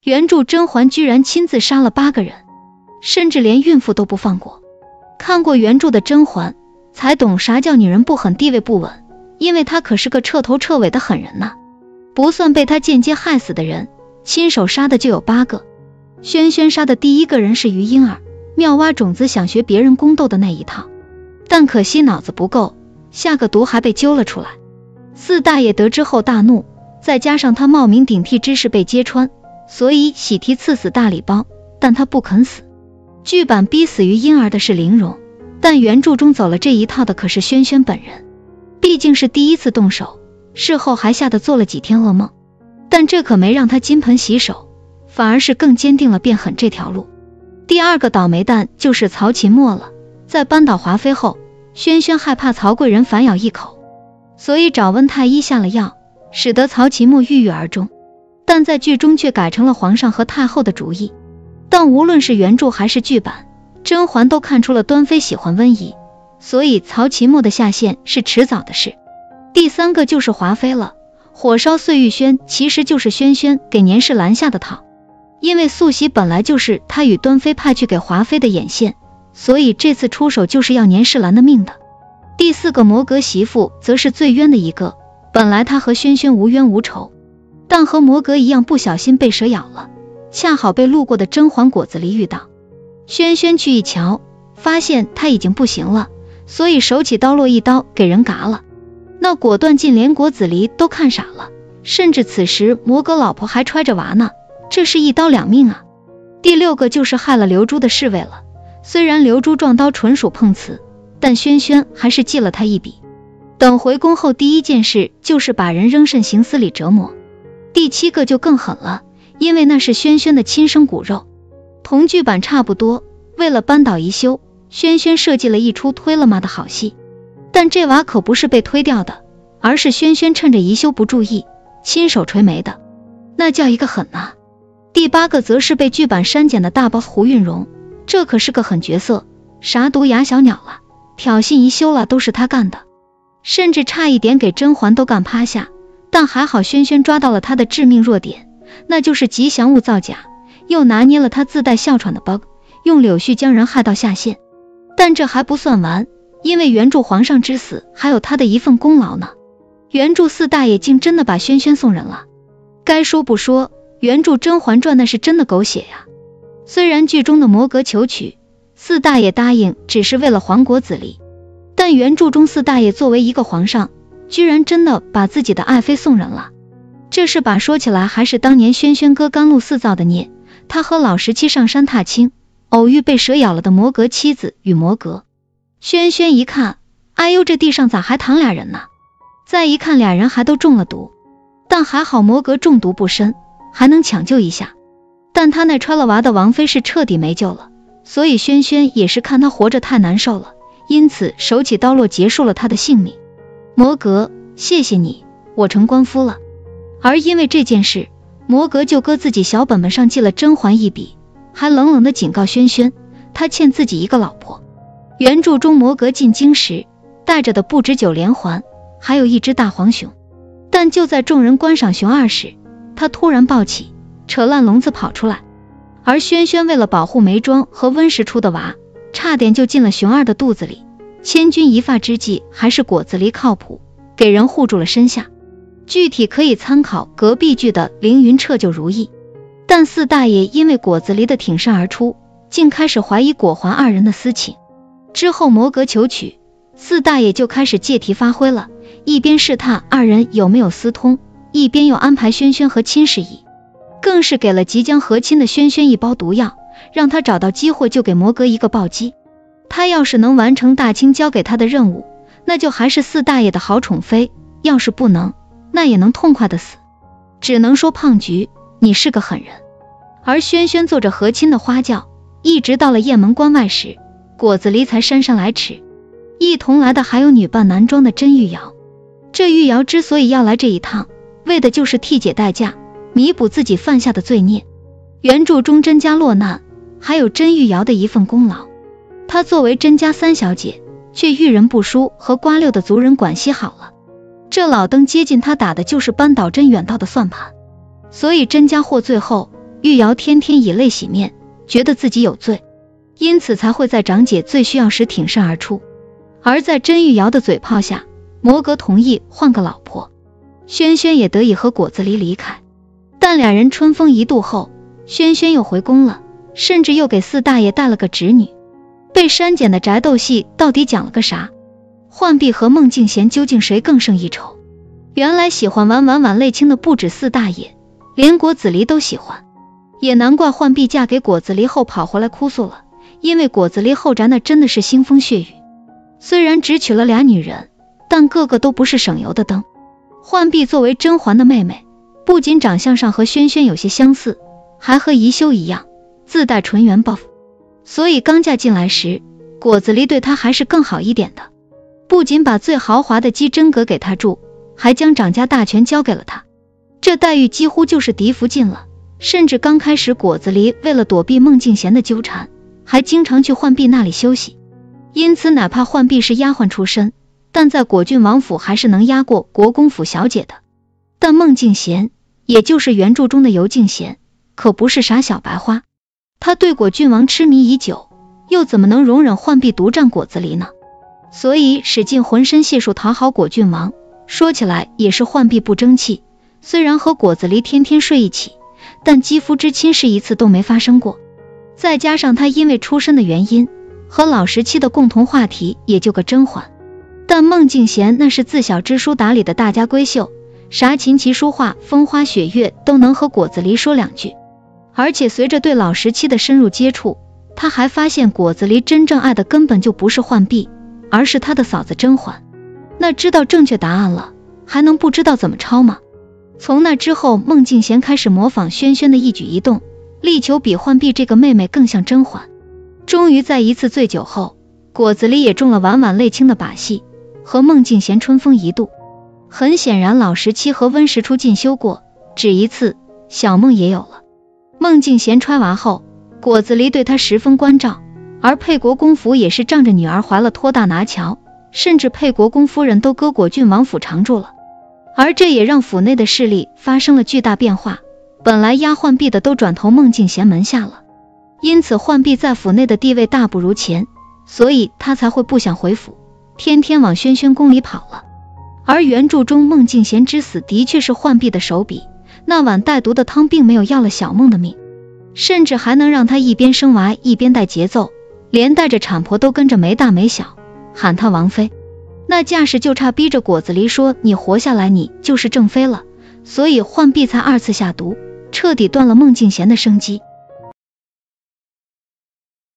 原著甄嬛居然亲自杀了8个人，甚至连孕妇都不放过。看过原著的甄嬛才懂啥叫女人不狠地位不稳，因为她可是个彻头彻尾的狠人呐。不算被她间接害死的人，亲手杀的就有8个。轩轩杀的第1个人是于莺儿，妙蛙种子想学别人宫斗的那一套，但可惜脑子不够，下个毒还被揪了出来。四大爷得知后大怒，再加上他冒名顶替之事被揭穿，所以喜提赐死大礼包，但他不肯死。剧版逼死于莺儿的是玲珑，但原著中走了这一套的可是轩轩本人。毕竟是第一次动手，事后还吓得做了几天噩梦，但这可没让他金盆洗手，反而是更坚定了变狠这条路。第2个倒霉蛋就是曹琴墨了。在扳倒华妃后，轩轩害怕曹贵人反咬一口，所以找温太医下了药，使得曹琴墨郁郁而终。但在剧中却改成了皇上和太后的主意。但无论是原著还是剧版，甄嬛都看出了端妃喜欢温宜，所以曹琴墨的下线是迟早的事。第3个就是华妃了。火烧碎玉轩其实就是轩轩给年世兰下的套，因为素喜本来就是他与端妃派去给华妃的眼线，所以这次出手就是要年世兰的命的。第4个摩格媳妇则是最冤的一个，本来他和轩轩无冤无仇，但和摩格一样不小心被蛇咬了，恰好被路过的甄嬛果子狸遇到。轩轩去一瞧，发现他已经不行了，所以手起刀落一刀给人嘎了。那果断劲连果子狸都看傻了，甚至此时摩格老婆还揣着娃呢，这是一刀2命啊。第6个就是害了刘珠的侍卫了。虽然刘珠撞刀纯属碰瓷，但轩轩还是记了他一笔。等回宫后第一件事就是把人扔慎刑司里折磨。第7个就更狠了，因为那是轩轩的亲生骨肉。同剧版差不多，为了扳倒宜修，轩轩设计了一出推了妈的好戏。但这娃可不是被推掉的，而是轩轩趁着宜修不注意，亲手锤没的，那叫一个狠啊。第8个则是被剧版删减的大 boss 胡运荣，这可是个狠角色，啥毒牙小鸟了，挑衅宜修了都是他干的，甚至差一点给甄嬛都干趴下。但还好轩轩抓到了他的致命弱点，那就是吉祥物造假，又拿捏了他自带哮喘的 bug， 用柳絮将人害到下线。但这还不算完，因为原著皇上之死还有他的一份功劳呢。原著四大爷竟真的把轩轩送人了。该说不说，原著《甄嬛传》那是真的狗血呀。虽然剧中的摩格求娶，四大爷答应只是为了皇果子狸，但原著中四大爷作为一个皇上，居然真的把自己的爱妃送人了。这事把说起来还是当年轩轩哥甘露寺造的孽，他和老17上山踏青，偶遇被蛇咬了的摩格妻子与摩格。轩轩一看，哎呦，这地上咋还躺俩人呢？再一看，俩人还都中了毒，但还好摩格中毒不深，还能抢救一下。但他那揣了娃的王妃是彻底没救了，所以轩轩也是看他活着太难受了，因此手起刀落结束了他的性命。摩格，谢谢你，我成官夫了。而因为这件事，摩格就搁自己小本本上记了甄嬛一笔，还冷冷的警告轩轩，他欠自己一个老婆。原著中摩格进京时带着的不止9连环，还有一只大黄熊，但就在众人观赏熊二时，他突然暴起，扯烂笼子跑出来。而轩轩为了保护眉庄和温实初的娃，差点就进了熊二的肚子里。千钧一发之际，还是果子狸靠谱，给人护住了身下。具体可以参考隔壁剧的凌云彻救如意。但四大爷因为果子狸的挺身而出，竟开始怀疑果环二人的私情。之后摩格求娶，四大爷就开始借题发挥了，一边试探二人有没有私通，一边又安排轩轩和亲事宜，更是给了即将和亲的轩轩一包毒药，让他找到机会就给摩格一个暴击。他要是能完成大清交给他的任务，那就还是四大爷的好宠妃，要是不能，那也能痛快的死。只能说胖菊，你是个狠人。而轩轩做着和亲的花轿，一直到了雁门关外时，果子狸才姗姗来迟。一同来的还有女扮男装的甄玉瑶。这玉瑶之所以要来这一趟，为的就是替姐代驾，弥补自己犯下的罪孽。原著中甄家落难，还有甄玉瑶的一份功劳。她作为甄家三小姐，却遇人不淑，和瓜六的族人关系好了。这老登接近她打的就是扳倒甄远道的算盘，所以甄家获罪后，玉瑶天天以泪洗面，觉得自己有罪，因此才会在长姐最需要时挺身而出。而在甄玉瑶的嘴炮下，摩格同意换个老婆，轩轩也得以和果子狸离开。但两人春风一度后，轩轩又回宫了，甚至又给四大爷带了个侄女。被删减的宅斗戏到底讲了个啥？浣碧和孟静娴究竟谁更胜一筹？原来喜欢玩晚泪清的不止四大爷，连果子狸都喜欢。也难怪浣碧嫁给果子狸后跑回来哭诉了，因为果子狸后宅那真的是腥风血雨。虽然只娶了俩女人，但个个都不是省油的灯。浣碧作为甄嬛的妹妹，不仅长相上和轩轩有些相似，还和宜修一样，自带纯元 buff， 所以刚嫁进来时，果子狸对她还是更好一点的，不仅把最豪华的姬真阁给她住，还将掌家大权交给了她，这待遇几乎就是嫡福晋了。甚至刚开始果子狸为了躲避孟静娴的纠缠，还经常去浣碧那里休息，因此哪怕浣碧是丫鬟出身，但在果郡王府还是能压过国公府小姐的。但孟静娴，也就是原著中的尤静娴，可不是啥小白花，她对果郡王痴迷已久，又怎么能容忍浣碧独占果子狸呢？所以使尽浑身解数讨好果郡王，说起来也是浣碧不争气，虽然和果子狸天天睡一起，但肌肤之亲是一次都没发生过。再加上他因为出身的原因，和老十七的共同话题也就个甄嬛。但孟静娴那是自小知书达理的大家闺秀，啥琴棋书画风花雪月都能和果子狸说两句。而且随着对老十七的深入接触，他还发现果子狸真正爱的根本就不是浣碧，而是他的嫂子甄嬛。那知道正确答案了，还能不知道怎么抄吗？从那之后，孟静娴开始模仿轩轩的一举一动，力求比浣碧这个妹妹更像甄嬛。终于在一次醉酒后，果子狸也中了晚泪清的把戏，和孟静娴春风一度。很显然老十七和温实初进修过，只一次，小梦也有了。孟静娴揣娃后，果子狸对她十分关照，而沛国公府也是仗着女儿怀了托大拿乔，甚至沛国公夫人都搁果郡王府常住了。而这也让府内的势力发生了巨大变化，本来压浣碧的都转投孟静娴门下了，因此浣碧在府内的地位大不如前，所以她才会不想回府，天天往轩轩宫里跑了。而原著中孟静娴之死的确是浣碧的手笔，那碗带毒的汤并没有要了小梦的命，甚至还能让她一边生娃一边带节奏，连带着产婆都跟着没大没小，喊她王妃。那架势就差逼着果子狸说你活下来你就是正妃了，所以浣碧才二次下毒，彻底断了孟静娴的生机。